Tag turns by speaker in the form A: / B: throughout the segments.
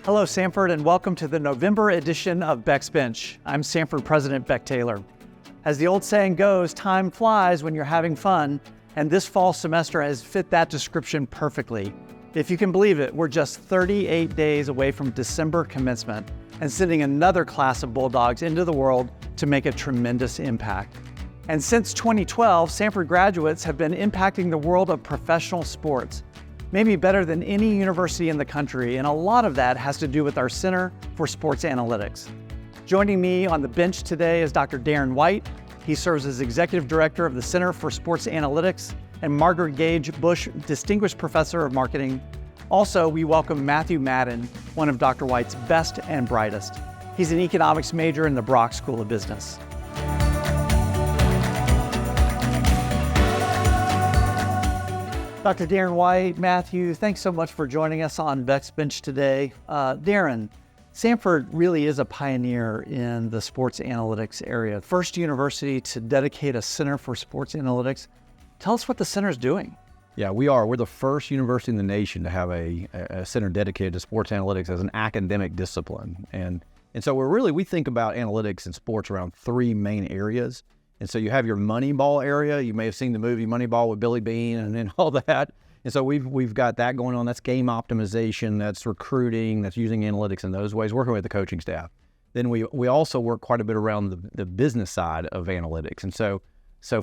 A: Hello, Samford, and welcome to the November edition of Beck's Bench. I'm Samford President Beck Taylor. As the old saying goes, time flies when you're having fun, and this fall semester has fit that description perfectly. If you can believe it, we're just 38 days away from December commencement and sending another class of Bulldogs into the world to make a tremendous impact. And since 2012, Samford graduates have been impacting the world of professional sports, maybe better than any university in the country, and a lot of that has to do with our Center for Sports Analytics. Joining me on the bench today is Dr. Darin White. He serves as Executive Director of the Center for Sports Analytics, and Margaret Gage Bush, Distinguished Professor of Marketing. Also, we welcome Matthew Madden, one of Dr. White's best and brightest. He's an economics major in the Brock School of Business. Dr. Darin White, Matthew, thanks so much for joining us on Beck's Bench today. Darin, Samford really is a pioneer in the sports analytics area. First university to dedicate a Center for Sports Analytics. Tell us what the center is doing.
B: Yeah, we are. We're the first university in the nation to have a center dedicated to sports analytics as an academic discipline. And so we think about analytics in sports around three main areas. And so you have your Moneyball area. You may have seen the movie Moneyball with Billy Beane and all that. And so we've got that going on. That's game optimization, that's recruiting, that's using analytics in those ways, working with the coaching staff. Then we also work quite a bit around the business side of analytics. And so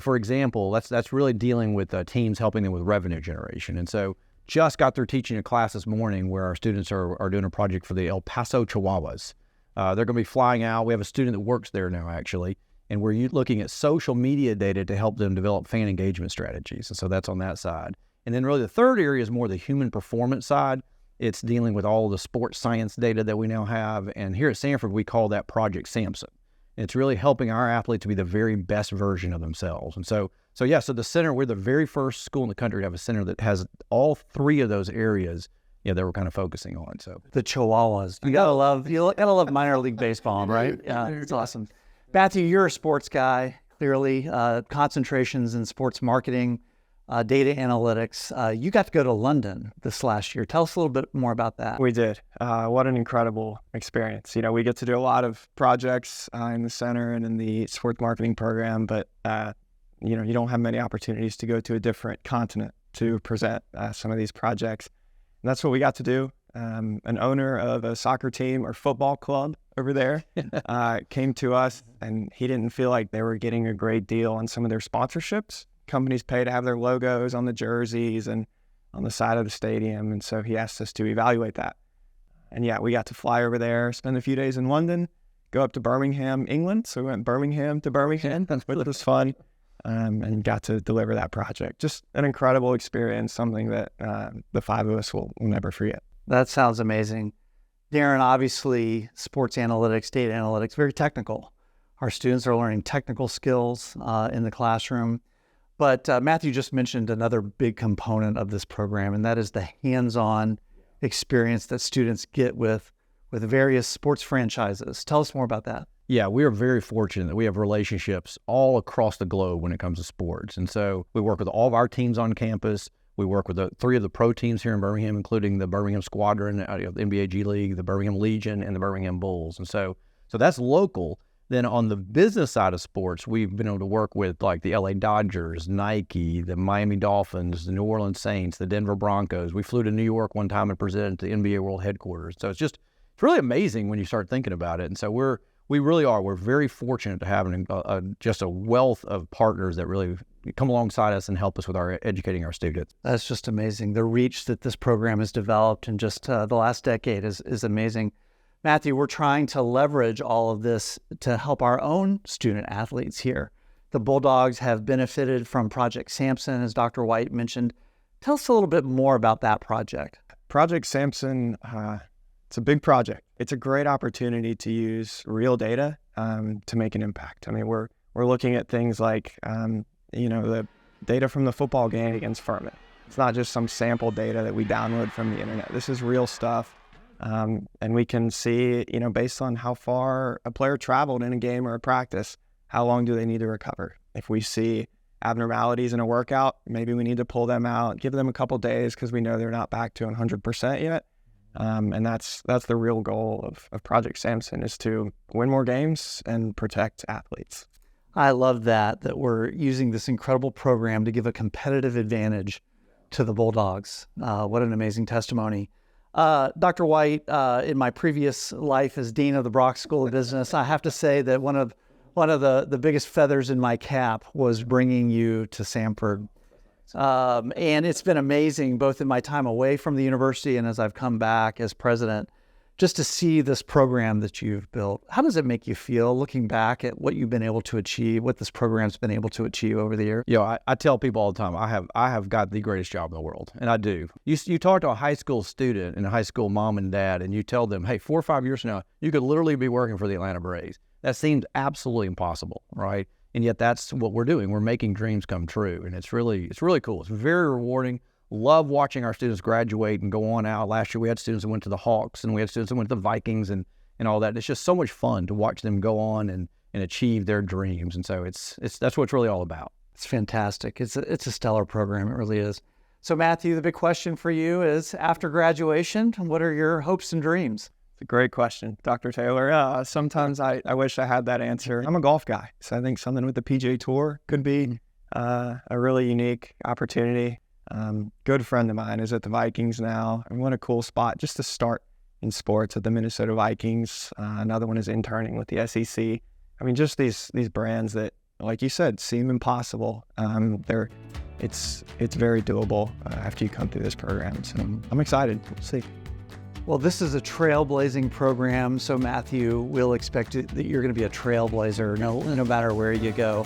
B: for example, that's really dealing with teams, helping them with revenue generation. And so just got through teaching a class this morning where our students are doing a project for the El Paso Chihuahuas. They're going to be flying out. We have a student that works there now, actually. And we're looking at social media data to help them develop fan engagement strategies. And so that's on that side. And then really the third area is more the human performance side. It's dealing with all of the sports science data that we now have. And here at Samford, we call that Project Samson. And it's really helping our athletes to be the very best version of themselves. And so the center, we're the very first school in the country to have a center that has all three of those areas that we're kind of focusing on. So
A: the Chihuahuas. You gotta love minor league baseball, right? Yeah, it's awesome. Matthew, you're a sports guy, clearly, concentrations in sports marketing, data analytics. You got to go to London this last year. Tell us a little bit more about that.
C: We did. What an incredible experience. We get to do a lot of projects in the center and in the sports marketing program, but you don't have many opportunities to go to a different continent to present some of these projects. And that's what we got to do. An owner of a soccer team or football club over there came to us, and he didn't feel like they were getting a great deal on some of their sponsorships. Companies pay to have their logos on the jerseys and on the side of the stadium, and so he asked us to evaluate that. And yeah, we got to fly over there, spend a few days in London, go up to Birmingham, England. So we went Birmingham to Birmingham, which was fun, and got to deliver that project. Just an incredible experience, something that the five of us will never forget.
A: That sounds amazing. Darin, obviously, sports analytics, data analytics, very technical. Our students are learning technical skills in the classroom. But Matthew just mentioned another big component of this program, and that is the hands-on experience that students get with various sports franchises. Tell us more about that.
B: Yeah, we are very fortunate that we have relationships all across the globe when it comes to sports. And so we work with all of our teams on campus. We work with three of the pro teams here in Birmingham, including the Birmingham Squadron, the NBA G League, the Birmingham Legion, and the Birmingham Bulls. And so that's local. Then on the business side of sports, we've been able to work with like the LA Dodgers, Nike, the Miami Dolphins, the New Orleans Saints, the Denver Broncos. We flew to New York one time and presented at the NBA World Headquarters. So it's really amazing when you start thinking about it. And so we're very fortunate to have just a wealth of partners that really come alongside us and help us with our educating our students.
A: That's just amazing. The reach that this program has developed in just the last decade is amazing. Matthew, we're trying to leverage all of this to help our own student athletes here. The Bulldogs have benefited from Project Samson, as Dr. White mentioned. Tell us a little bit more about that project.
C: Project Samson, it's a big project. It's a great opportunity to use real data to make an impact. I mean, we're looking at things like the data from the football game against Furman. It's not just some sample data that we download from the internet. This is real stuff. And we can see, based on how far a player traveled in a game or a practice, how long do they need to recover? If we see abnormalities in a workout, maybe we need to pull them out, give them a couple days because we know they're not back to 100% yet. And that's the real goal of Project Samson, is to win more games and protect athletes.
A: I love that we're using this incredible program to give a competitive advantage to the Bulldogs. What an amazing testimony. Dr. White, in my previous life as Dean of the Brock School of Business, I have to say that one of the biggest feathers in my cap was bringing you to Samford. And it's been amazing, both in my time away from the university and as I've come back as president, just to see this program that you've built. How does it make you feel looking back at what you've been able to achieve, what this program's been able to achieve over the years?
B: I tell people all the time, I have got the greatest job in the world, and I do. You talk to a high school student and a high school mom and dad, and you tell them, hey, 4 or 5 years from now, you could literally be working for the Atlanta Braves. That seems absolutely impossible, right? And yet that's what we're doing. We're making dreams come true, and it's really cool. It's very rewarding. Love watching our students graduate and go on out. Last year we had students that went to the Hawks, and we had students that went to the Vikings and all that. It's just so much fun to watch them go on and achieve their dreams. And so that's what it's really all about.
A: It's fantastic. It's a stellar program. It really is. So Matthew, the big question for you is, after graduation, what are your hopes and dreams?
C: It's a great question, Dr. Taylor. Sometimes I wish I had that answer. I'm a golf guy, so I think something with the PGA Tour could be a really unique opportunity. Good friend of mine is at the Vikings now, and what a cool spot just to start in sports at the Minnesota Vikings. Another one is interning with the SEC. I mean, just these brands that, like you said, seem impossible. It's very doable after you come through this program. So I'm excited. We'll see.
A: Well, this is a trailblazing program, so Matthew, we'll expect that you're going to be a trailblazer no matter where you go.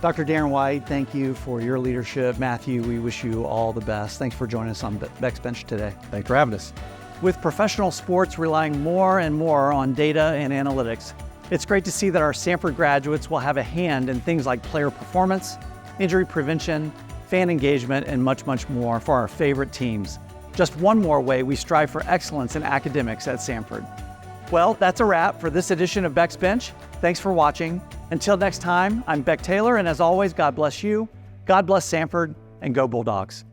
A: Dr. Darin White, thank you for your leadership. Matthew, we wish you all the best. Thanks for joining us on Beck's Bench today.
B: Thanks for having us.
A: With professional sports relying more and more on data and analytics, it's great to see that our Samford graduates will have a hand in things like player performance, injury prevention, fan engagement, and much, much more for our favorite teams. Just one more way we strive for excellence in academics at Samford. Well, that's a wrap for this edition of Beck's Bench. Thanks for watching. Until next time, I'm Beck Taylor, and as always, God bless you, God bless Samford, and go Bulldogs.